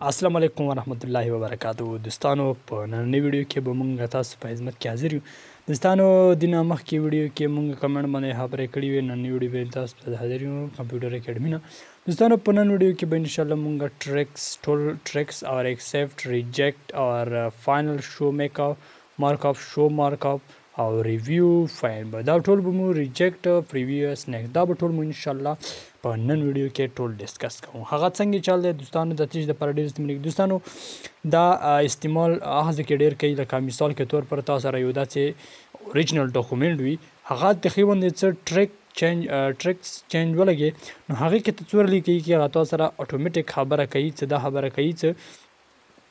السلام علیکم ورحمت الله وبرکاتو دوستانو په نننۍ ویډیو کې به مونږ تاسو په خدمت کې حاضر یو دوستانو د نه مخکې ویډیو کې مونږ کمنټ باندې خبرې کړې وې نننۍ ویډیو به تاسو په حاضر یو کمپیوټر اکیډمي نه دوستانو په نن ویډیو کې به ان شاء الله مونږ ټول ټریکس اور ایکسپټ ریجیکټ اور فائنل شو میک اپ مارک اپ شو مارک اپ او ریویو فاین به دا ټول به مو ریجیکټ پریویس نیکسټ دا به ټول مو ان شاء الله په نن ویډیو کې ټول ډیسکس کوم هغه څنګه چل دی دوستانو د تیج د پر ډیر استعمال دوستانو دا استعمال هغه کې ډیر کوي لکه مثال کې طور پر تاسو سره یو داسې اوریجنل ډاکومنت وي هغه تقریبا د ټریکس چینج ولګي نو هغه کې ته څور لیکي کې هغه تاسو سره اتوماتیک خبره کوي چې دا خبره کوي چې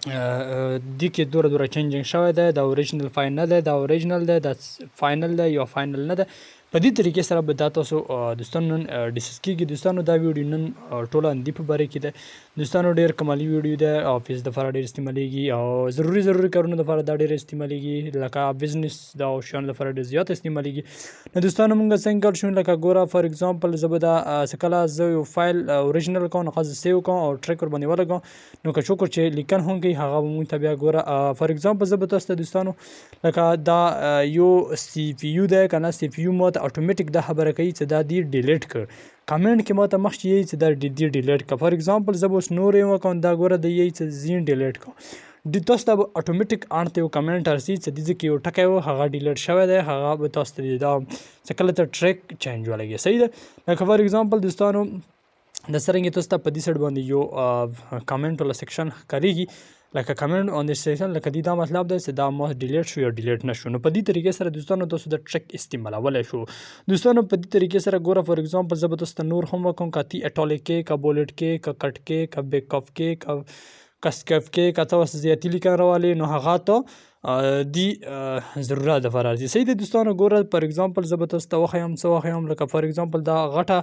دی کې دوره چینجینګ شوی دی دا اوریجنل فایل نه دی دا اوریجنل دی دا فاینل دی یا فاینل نه دی په دې طریقې سره به دا تاسو دوستانو نن ډسکس کیږي دوستانو دا ویډیو نن ټوله اندی په باره کې ده دوستانو ډیر کمالي ویډیو ده افیس د لپاره ډیر استعمالیږي او ضروري کارونو لپاره دا ډیر استعمالیږي لکه بزنس دا شان لپاره ډیر زیات استعمالیږي نو دوستانو موږ څنګه کار شو لکه ګوره فار ایگزامپل زه به دا سکلا زه یو فایل اوریجنل کوم نو خاص سیو کوم او ټریک ور باندې ولګم نو که څوک چې لیکن هم کوي هغه مونږ ته بیا ګوره فار ایگزامپل زه به تاسو ته دوستانو لکه دا یو سی پی یو ده کنه سی پی یو ماته اتوماتیک دا خبره کوي چې دا دی ډیلیټ کړ کمنټ کې ماته مخ چې چې دا دی ډیلیټ کړ فار ایگزامپل زه به اوس نور یو کوم دا ګوره د یی چې زین ډیلیټ کړ د تاسو ته اتوماتیک انته یو کمنټ ارسي چې د کې یو ټکی و هغه ډیلیټ شوی دی هغه به تاسو ته دا چې کله ته ټریک چینج ولګي صحیح ده لکه فار ایگزامپل دوستانو د سرنګ تاسو ته په دې سړ باندې یو کمنټ ولا سیکشن کاریږي لکه کمنټ اون دس سیکشن لکه دا مطلب دی چې دا ما ډیلیټ شو یا ډیلیټ نشو نو په دې طریقې سره دوستانو تاسو د ټریک استعمالولای شو دوستانو په دې طریقې سره ګوره فار ایگزامپل زه به تاسو ته نور هم وکم کاتی اټالیک کې کا بولټ کې کا کټ کې کا بیک اپ کې کا کسکف کې کا تاسو زیاتی لیکن راوالی نو هغه ته دی ضرورت د فرض صحیح دی دوستانو ګوره فار ایگزامپل زه به تاسو ته وخیم لکه فار ایگزامپل دا غټه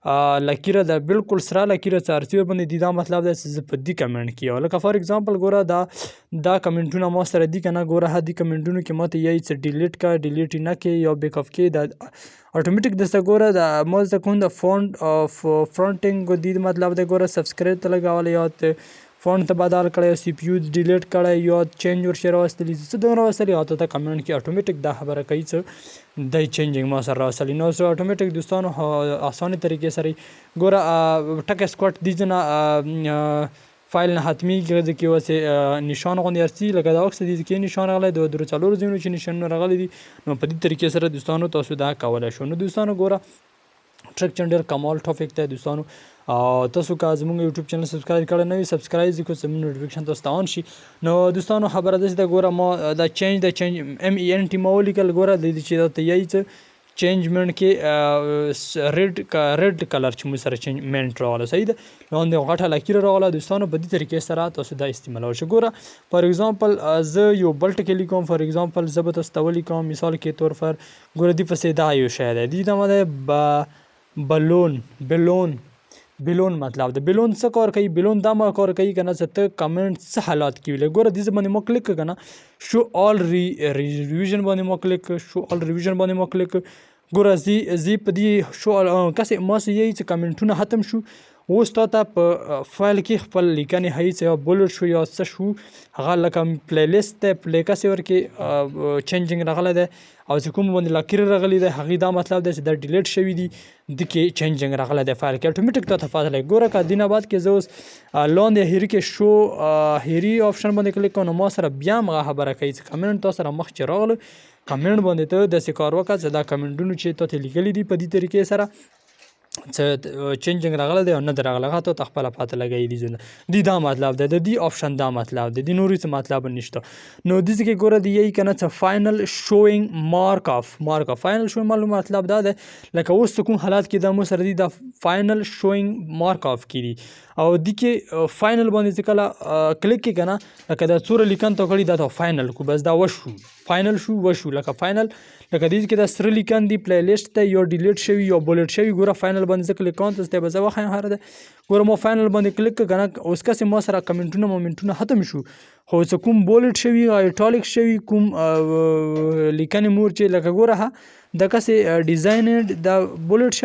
لکیره ده بالکل سره لکیره څارتي باندې دا مطلب دی چې په دې کمنټ کې لکه فار ایگزامپل ګوره دا کمنټونه ما سره دي کنه ګوره هدي کمنټونو کې ماته یی چې ډیلیټ کا ډیلیټ نه کې یا بیک اپ کې دا اتوماتیک د ګوره د ما ځکه کوم د فونت اف فرونټینګ د مطلب دی ګوره سبسکرایب ته لګاول یا فونت ته بدل کړی سی پی یو ډیلیټ کړی یا چینج ور شیر واستلی څه دونه واستلی او ته کمنټ کې اتوماتیک دا خبره کوي چې د چینجینګ ما سره واستلی نو سو اتوماتیک دوستانو اسانه طریقې سره ګوره ټک اسکواټ دي نه فایل نه حتمی کې وسه نشان غونډ ارسي لکه دا وخت دي کې نشان غلای د درو څلور زینو چې نشان راغلي دي نو په دې طریقې سره دوستانو تاسو دا کولای شو نو دوستانو ګوره ټریک چندر کمال ټاپک ته دوستانو تاسو که زموږ یوټیوب چینل سبسکرایب کړی نه وي سبسکرایب وکړئ زموږ نوټیفیکیشن تاسو ته آن شي نو دوستانو خبره ده چې دا ګوره ما دا چینج ام ای ان ټي ما ولیکل ګوره د دې چې دا ته یی څه چینجمنټ کې ریډ کلر چې موږ سره چینجمنټ راغله صحیح ده لاندې غټه لکیره راغله دوستانو په دې طریقې سره تاسو دا استعمالولی شئ ګوره فار ایگزامپل زه یو بل ټکی لیکم فار ایگزامپل زه به تاسو ته ولیکم مثال کې طور پر ګوره دې پسې دا یو شی دی دې ته ما ده بلون مطلب د بلون څه کار کوي بلون دا ما کار کوي کنه چې ته کمنټ څه حالات کې ویل ګوره دې باندې مو کلیک کنه شو آل ریویژن باندې مو کلیک شو آل ریویژن باندې مو کلیک ګوره زی په دې شو کسه ما سه یی چې کمنټونه ختم شو اوس ته په فایل کې خپل لیکنې هي چې بولټ شو یا څه شو هغه لکه پلی لیست ته پلی کسه ورکې چینجینګ راغله ده او چې کوم باندې لاکیر راغلی ده هغه دا مطلب ده چې دا ډیلیټ شوی دی د کې چینجینګ راغله ده فایل کې اتوماتیک ته تفاصیل ګوره کا دینه بعد کې زوس لاندې هری کې شو هری آپشن باندې کلیک کوم ما سره بیا مغه خبره کوي چې کمنټ تاسو سره مخ چراغله کمنټ باندې ته د سکار وکړه چې دا کمنټونو چې ته لیکلي دي په دې طریقې سره چې چینجینګ راغله دی او نه راغله ته خپل پاته لګی دي زنه دا مطلب ده د دې آپشن دا مطلب ده د نوري څه مطلب نشته نو د دې کې ګوره دی یی کنه چې فائنل شوینګ مارک اف فائنل شوینګ معلومه مطلب دا ده لکه اوس کوم حالات کې د مو سره دی د فائنل شوینګ مارک اف کړي او د کې فائنل باندې چې کله کلیک کې کنه لکه دا څوره لیکن ته کړي دا فائنل کو بس دا وشو فائنل شو لکه فائنل لکه دې کې دا سره لیکن دی پلی لیست ته یو ډیلیټ شوی یو بولټ شوی ګوره فاینل باندې زه کلیک کوم ته به زه وښیم هر ده ګوره ما فاینل باندې کلیک کړ کنه اوس کسې ما سره کمنټونه مومنټونه ختم شو خو څه کوم بولټ شوی ایټالیک شوی کوم لیکنې مور چې لکه ګوره ها د کسې ډیزاین د بولټ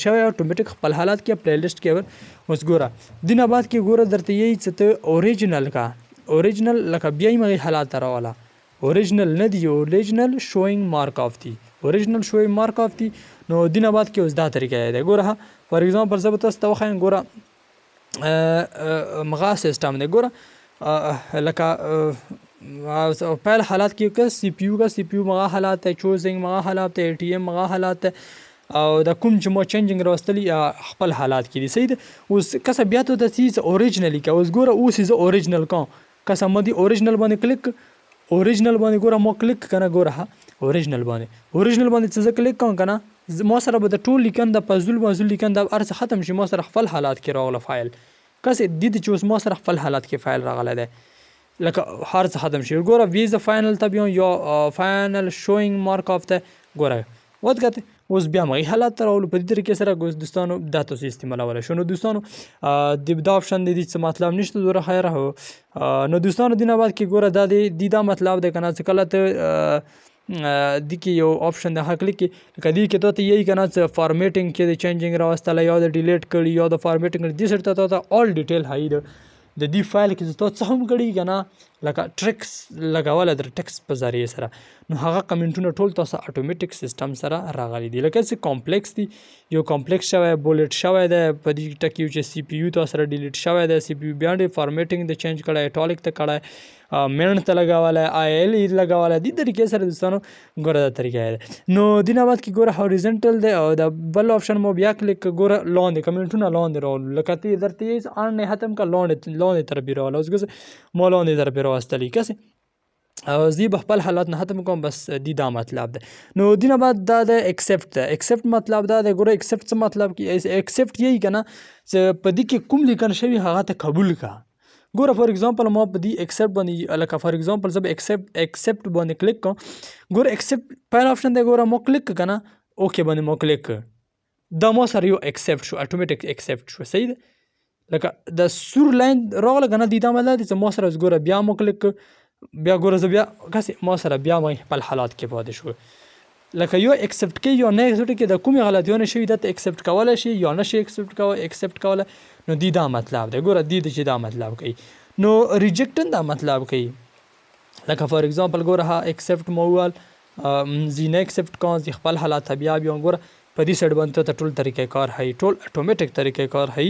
شوی اتوماتیک خپل حالات کې پلی لیست کې اوس ګوره دینه بعد کې ګوره درته یی څه ته اوریجنل کا اوریجنل لکه بیا یې مغې حالات راواله اوریجنل نه دی اوریجنل شوینګ مارک اف دی اوریجنل شوینګ مارک اف دی نو دینه بعد کې اوس دا طریقه دی ګوره فار ایگزامپل زه به تاسو ته وښایم ګوره مغه سیستم دی ګوره لکه پهل حالات کې که سی پی یو مغه حالات ته چوزینګ مغه حالات ته ای ټی ایم مغه حالات ته او د کوم چې مو چینجینګ راوستلی خپل حالات کې دي صحیح ده اوس کسه بیا ته د چیز اوریجنلی که اوس ګوره اوس زه اوریجنل کوم کسه مدي اوریجنل باندې کلیک اوریجنل باندې ګوره ما کلیک کنه ګوره اوریجنل باندې څه زه کلیک کوم کنه ما سره به د ټول لیکن د پزول لیکن د ارڅ ختم شي ما سره خپل حالات کې راغله فایل کسه د دې چې اوس ما سره خپل حالات کې فایل راغله ده لکه هر څه ختم شي ګوره ویز فاینل ته بیا یا فاینل شوینګ مارک اف ته ګوره ودګته اوس بیا مغې حالات ته راولو په دې طریقې سره ګوس دوستانو دا تاسو استعمالولی شو نو دوستانو دا آپشن د دې څه مطلب نشته دوره خیره هو نو دوستانو دینه بعد کې ګوره دا د دا مطلب دی که نه چې کله ته دې کې یو آپشن د حق لیکي لکه دې کې ته یی که نه څه فارمیټینګ کې د چینجینګ راوستلی یا د ډیلیټ کړي یا د فارمیټینګ کړي دې سر ته آل ډیټیل هایي د دې فایل کې ته څه هم کړي که نه لکه ټریکس لګولی در ټیکس په ذریعې سره نو هغه کمنټونه ټول تاسو اتوماتیک سیستم سره راغلي دي لکه څه کمپلیکس دي یو کمپلیکس شوی بولټ شوی دی په دې ټکي چې سی پی یو تاسو سره ډیلیټ شوی دی سی پی یو بیا ډېر فارمیټینګ د چینج کړی ایټالیک ته کړی مین ته لګولی آی ایل ای لګولی دې طریقې سره دوستانو ګوره دا طریقه دی نو دینه بعد کې ګوره هوریزنټل دی او د بل آپشن مو بیا کلیک ګوره لاندې کمنټونه لاندې راولو لکه ته درته یې ان نه ختم کړه لاندې طرفې راوله اوس ګوره ما لاندې طرفې راوستلی کسې او زی به خپل حالات نه ختم کوم بس دی دا مطلب ده نو دینه بعد دا د ایکسپټ ده ایکسپټ مطلب دا ده ګوره ایکسپټ څه مطلب کی ایکسپټ یی کنه چې په دې کې کوم لیکن شوی هغه ته قبول کا ګوره فار ایگزامپل ما په دې ایکسپټ باندې لکه فار ایگزامپل زه به ایکسپټ باندې کلیک کوم ګوره ایکسپټ پهل آپشن دی ګوره ما کلیک کنه اوکې باندې ما کلیک دا ما سره یو ایکسپټ شو اتوماتیک ایکسپټ شو صحیح ده لکه د سور لاین راغله کنه دی دا مطلب دی چې ما سره ګوره بیا ما کلیک بیا ګوره زه بیا کسې ما سره بیا ما خپل حالات کې پاتې شو لکه یو ایکسپټ کوي یا نه ایکسپټ کوي د کومې غلطیونه شوي دا ته ایکسپټ کولی شي یا نه شي ایکسپټ کولی نو دی دا مطلب دی ګوره دی چې دا مطلب کوي نو ریجیکټن دا مطلب کوي لکه فار ایگزامپل ګوره ها ایکسپټ مو وویل زی نه ایکسپټ کوم زی خپل حالات بیا ګوره په دې سایډ باندې ته ټول طریقې کار هي ټول اتوماتیک طریقې کار هي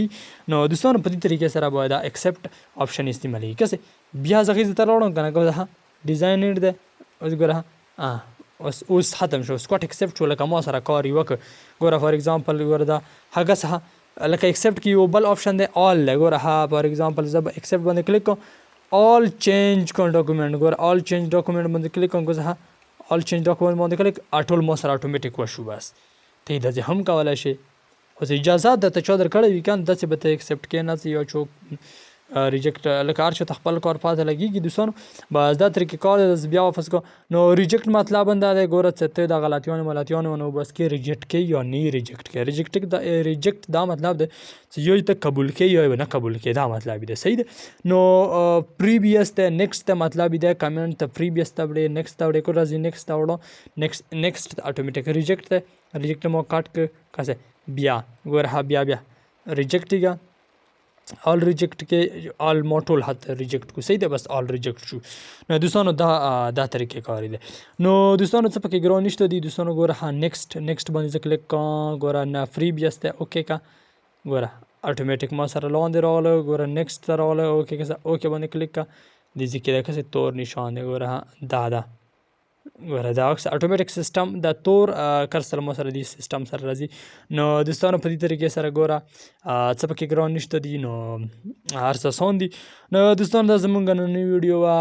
نو دوستانو په دې طریقې سره باید دا ایکسپټ آپشن استعمالي کسې بیا زه غیزه ته راوړم کنه ګوره ډیزاین ده اوس ګوره اوس ختم شو سکوټ ایکسپټ شو لکه ما سره کار یې وکړ ګوره فار ایگزامپل ګوره دا هغه څه لکه ایکسپټ کې یو بل آپشن دی آل دی ګوره ها فار ایگزامپل زه به ایکسپټ باندې کلیک کوم آل چینج کوم ډاکومنټ ګوره آل چینج ډاکومنټ باندې کلیک کوم ګوره ها آل چینج ډاکومنټ باندې کلیک ټول ما سره اتوماتیک وشو بس ته داسې هم کولی شي خو اجازه درته چا درکړی وي که داسې به ته ایکسپټ کې نه څه یو څوک ریجیکټ لکه هر چاته خپل کار پاته لګېږي دوستانو بس دا طریقې کار دی بیا واپس کو نو ریجیکټ مطلب هم دا دی ګوره چې ته د غلطیانو نو بس کې ریجیکټ کوي یا نه ریجیکټ کوي ریجیکټ دا مطلب دی چې یو ته قبول کوي یا نه قبول کوي دا مطلب دی صحیح دی نو پریویس ته نیکسټ ته مطلب دی کمنټ ته پریویس ته وړې نیکسټ ته وړې کو راځي نیکسټ ته وړو نیکسټ اتوماتیک ریجیکټ ته ریجیکټ مو کاټ که کسه بیا ګوره ها بیا ریجیکټ کېږه آل ریجیکټ کې آل ما ټول حد ریجیکټ کو صحیح ده بس آل ریجیکټ شو نو دوستانو دا طریقې کاری دی نو دوستانو څه پکې ګران نشته دی دوستانو ګوره ها نیکسټ باندې زه کلیک کوم ګوره نه فری بیس ته اوکې کا ګوره اتوماتیک ما سره لاندې راغله ګوره نیکسټ ته راغله اوکې که اوکې باندې کلیک کا د دې کې د کسې تور نشان دی ګوره ها دا ګوره دا اتوماتیک سیستم د تور کرسر مو سره دی سیستم سره راځي نو دوستانو په دې طریقې سره ګوره څه پکې ګران نشته دي نو هر څه آسان دي نو دوستانو دا زموږ نننۍ ویډیو وه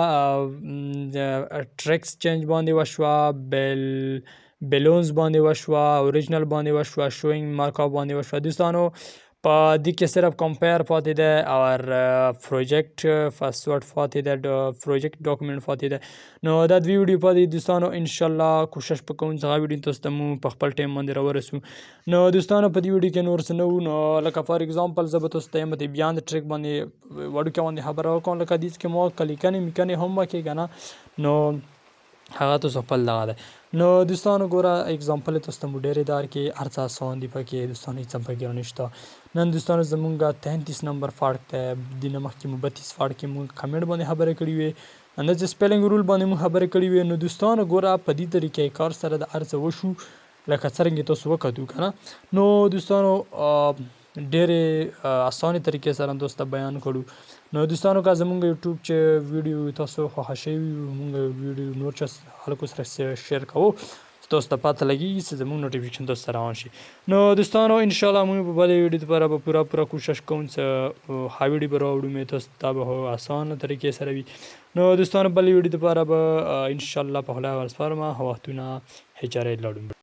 ټریکس چینج باندې وشوه بیلونز باندې وشوه اوریجنل باندې وشوه شوینګ مارک اپ باندې وشوه دوستانو په دې کې صرف کمپیر پاتې ده او پروجیکټ پاسورډ پاتې ده پروجیکټ ډاکومنټ پاتې ده. نو دا دوی ویډیو پاتې دوستانو ان شاء الله کوشش وکوم چې هغه ویډیو تاسو ته مو په خپل ټایم باندې راورسو. نو دوستانو په دې ویډیو کې نور څه نه وو نو لکه فار ایگزامپل زه به تاسو ته یم د بیان د ټریک باندې وړوکې باندې خبره وکړم لکه دې کې مو کلیکنې میکنې هم وکړي که نه نو هغه تاسو خپل دغه ده. نو دوستانو ګوره اگزامپل تاسو ته مو ډېرې دار کې هر څه آسان دي پکې دوستانو هېڅ هم پکې رانشته. نن دوستانو زمونږ 33 نمبر فارق دی دینه مخکې مو 32 فارق کې مونږ کمنټ باندې خبرې کړې وې اندازې سپیلنګ رول باندې مونږ خبرې کړې وې. نو دوستانو ګوره په دې طریقې کار سره د هر څه وشو لکه څرنګه تاسو وکتو که نه. نو دوستانو ډېرې اسانې طریقې سره تاسو ته بیان کړو. نو دوستانو که زمونږ یوټیوب چې ویډیو تاسو خوښه شوي وي مونږ ویډیو نور چا خلکو سره شیر کوو تاسو ته پته لګېږي چې زمونږ نوټیفیکیشن تاسو ته روان شي. نو دوستانو انشاءالله مونږ په بلې ویډیو لپاره به پوره کوشش کوم چې ها ویډیو به راوړو مې تاسو ته به اسانه طریقې سره وي. نو دوستانو بلې ویډیو لپاره به انشاءالله په خدای ورسپارم وختونه هچارې لاړو.